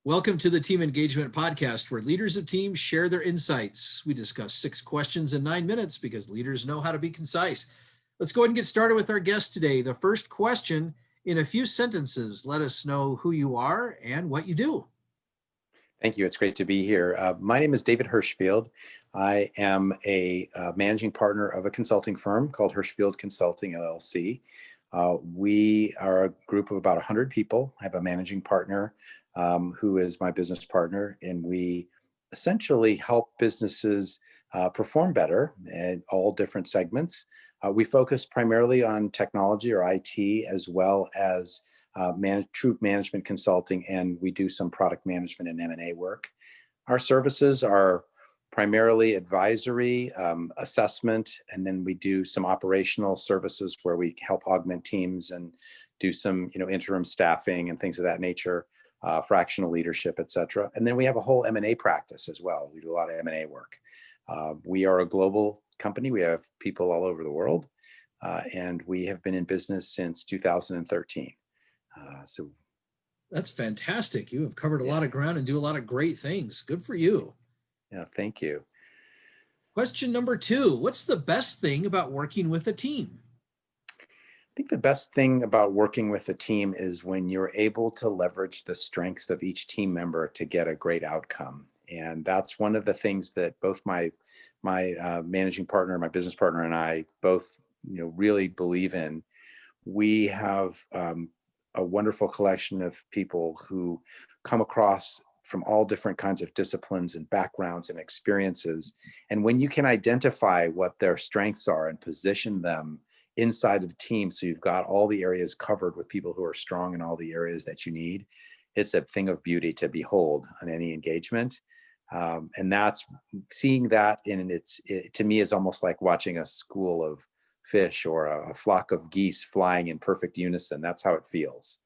Welcome to the Team Engagement Podcast, where leaders of teams share their insights. We discuss 6 questions in 9 minutes because leaders know how to be concise. Let's go ahead and get started with our guest today. The first question, in a few sentences, let us know who you are and what you do. Thank you. It's great to be here. My name is David Hershfield. I am a managing partner of a consulting firm called Hershfield Consulting LLC. We are a group of about 100 people. I have a managing partner who is my business partner, and we essentially help businesses perform better in all different segments. We focus primarily on technology or IT, as well as true management consulting, and we do some product management and M&A work. Our services are primarily advisory, assessment, and then we do some operational services where we help augment teams and do some, interim staffing and things of that nature, fractional leadership, et cetera. And then we have a whole M&A practice as well. We do a lot of M&A work. We are a global company. We have people all over the world, and we have been in business since 2013. So that's fantastic. You have covered a lot of ground and do a lot of great things. Good for you. Yeah, thank you. Question number 2, what's the best thing about working with a team? I think the best thing about working with a team is when you're able to leverage the strengths of each team member to get a great outcome. And that's one of the things that both my managing partner, my business partner, and I both, really believe in. We have a wonderful collection of people who come across from all different kinds of disciplines and backgrounds and experiences. And when you can identify what their strengths are and position them inside of the team, so you've got all the areas covered with people who are strong in all the areas that you need, it's a thing of beauty to behold on any engagement. And that's seeing that to me is almost like watching a school of fish or a flock of geese flying in perfect unison. That's how it feels.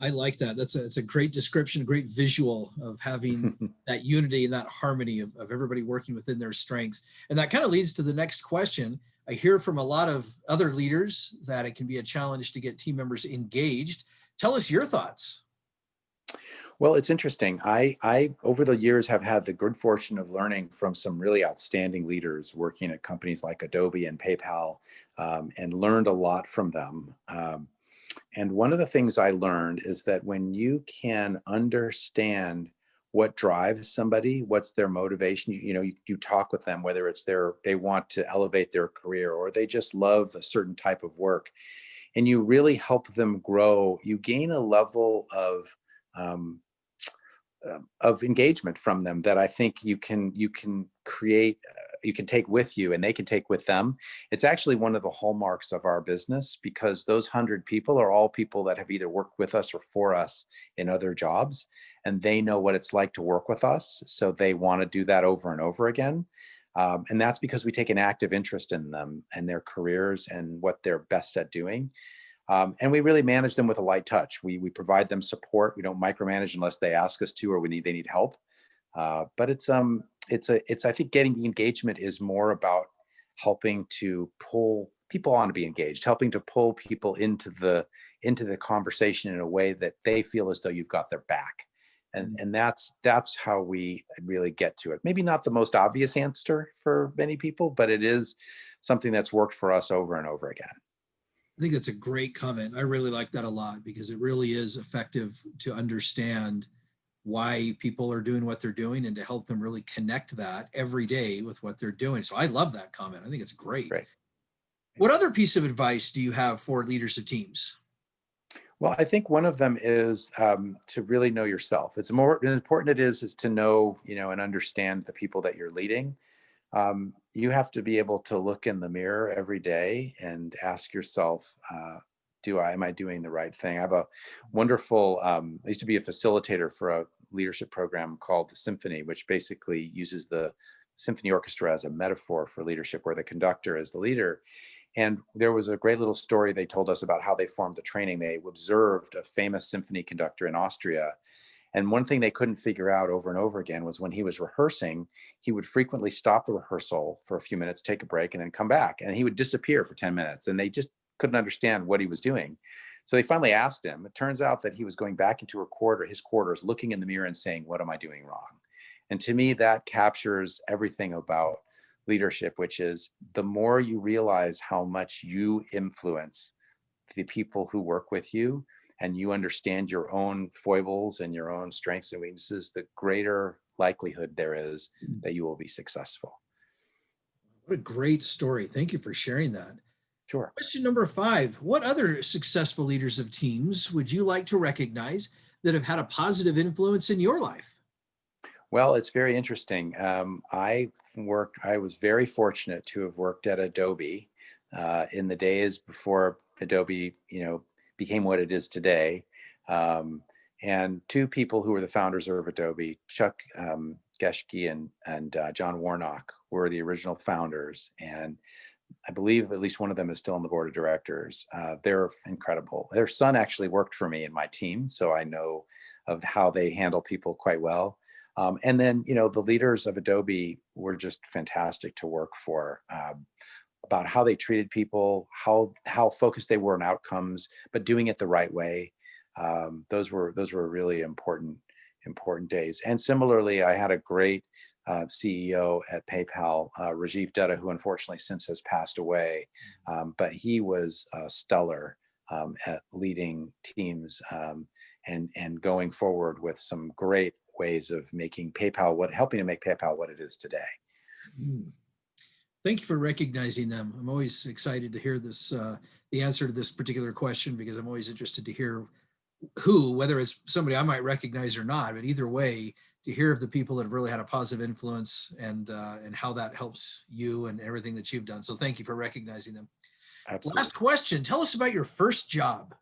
I like that. It's a great description, a great visual of having that unity and that harmony of everybody working within their strengths. And that kind of leads to the next question. I hear from a lot of other leaders that it can be a challenge to get team members engaged. Tell us your thoughts. Well, it's interesting. I over the years have had the good fortune of learning from some really outstanding leaders working at companies like Adobe and PayPal, and learned a lot from them. And one of the things I learned is that when you can understand what drives somebody, what's their motivation, you talk with them, whether it's they want to elevate their career or they just love a certain type of work, and you really help them grow, you gain a level um, of engagement from them that I think you can create, you can take with you and they can take with them. It's actually one of the hallmarks of our business, because those 100 people are all people that have either worked with us or for us in other jobs, and they know what it's like to work with us. So they want to do that over and over again. And that's because we take an active interest in them and their careers and what they're best at doing. And we really manage them with a light touch. We provide them support. We don't micromanage unless they ask us to, or they need help. But it's I think getting the engagement is more about helping to pull people on to be engaged, helping to pull people into the conversation in a way that they feel as though you've got their back. And that's how we really get to it. Maybe not the most obvious answer for many people, but it is something that's worked for us over and over again. I think that's a great comment. I really like that a lot, because it really is effective to understand why people are doing what they're doing and to help them really connect that every day with what they're doing. So I love that comment. I think it's great. Great. What other piece of advice do you have for leaders of teams? Well, I think one of them is to really know yourself. It's more important it is to know, and understand the people that you're leading. You have to be able to look in the mirror every day and ask yourself, am I doing the right thing? I have a wonderful, I used to be a facilitator for a leadership program called the Symphony, which basically uses the symphony orchestra as a metaphor for leadership, where the conductor is the leader. And there was a great little story they told us about how they formed the training. They observed a famous symphony conductor in Austria. And one thing they couldn't figure out over and over again was when he was rehearsing, he would frequently stop the rehearsal for a few minutes, take a break, and then come back. And he would disappear for 10 minutes. And they just couldn't understand what he was doing. So they finally asked him. It turns out that he was going back into his quarters, looking in the mirror and saying, "What am I doing wrong?" And to me, that captures everything about leadership, which is the more you realize how much you influence the people who work with you, and you understand your own foibles and your own strengths and weaknesses, the greater likelihood there is that you will be successful. What a great story. Thank you for sharing that. Sure. Question number 5. What other successful leaders of teams would you like to recognize that have had a positive influence in your life? Well, it's very interesting. I was very fortunate to have worked at Adobe in the days before Adobe, became what it is today. Um, and two people who were the founders of Adobe, Chuck Geschke and John Warnock, were the original founders. And I believe at least one of them is still on the board of directors. They're incredible. Their son actually worked for me in my team, so I know of how they handle people quite well. And then, the leaders of Adobe were just fantastic to work for, about how they treated people, how focused they were on outcomes, but doing it the right way. Those were really important days. And similarly, I had a great CEO at PayPal, Rajiv Dutta, who unfortunately since has passed away, but he was stellar at leading teams, and going forward with some great ways of helping to make PayPal what it is today. Mm. Thank you for recognizing them. I'm always excited to hear this, the answer to this particular question, because I'm always interested to hear whether it's somebody I might recognize or not, but either way, to hear of the people that have really had a positive influence, and how that helps you and everything that you've done. So thank you for recognizing them. Absolutely. Last question. Tell us about your first job.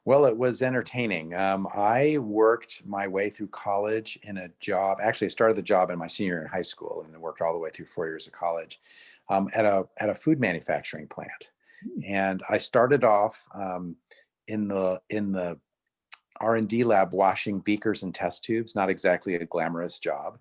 Well, it was entertaining. I worked my way through college in a job. Actually, I started the job in my senior year in high school, and then worked all the way through 4 years of college, at a food manufacturing plant. Hmm. And I started off in the R&D lab, washing beakers and test tubes. Not exactly a glamorous job,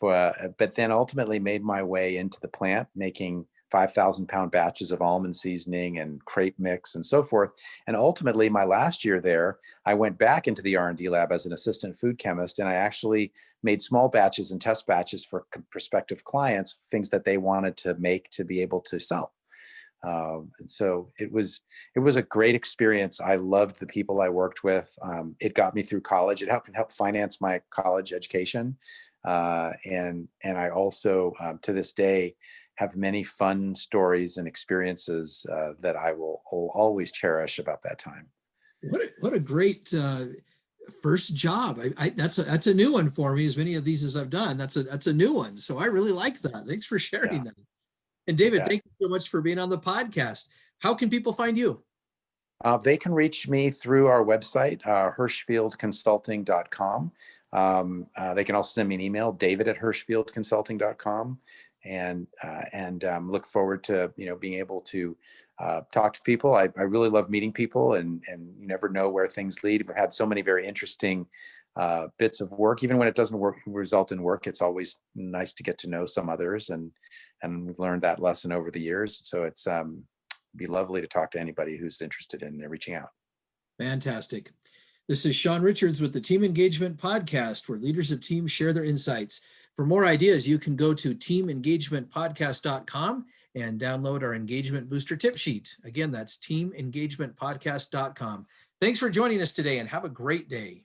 but then ultimately made my way into the plant, making 5,000-pound batches of almond seasoning and crepe mix and so forth. And ultimately, my last year there, I went back into the R&D lab as an assistant food chemist, and I actually made small batches and test batches for prospective clients, things that they wanted to make to be able to sell. And so it was a great experience. I loved the people I worked with. It got me through college. It helped finance my college education, and I also, to this day, have many fun stories and experiences that I will always cherish about that time. What a great first job. That's a new one for me. As many of these as I've done, that's a new one. So I really like that. Thanks for sharing Yeah, that. And you David, bet. thank you so much for being on the podcast. How can people find you? They can reach me through our website, hirschfieldconsulting.com. They can also send me an email, david@hirschfieldconsulting.com, and look forward to being able to talk to people. I really love meeting people, and you never know where things lead. We've had so many very interesting bits of work. Even when it doesn't result in work, it's always nice to get to know some others, and we've learned that lesson over the years. So it's be lovely to talk to anybody who's interested in reaching out. Fantastic. This is Sean Richards with the Team Engagement Podcast, where leaders of teams share their insights. For more ideas, you can go to teamengagementpodcast.com and download our engagement booster tip sheet. Again, that's teamengagementpodcast.com. Thanks for joining us today, and have a great day.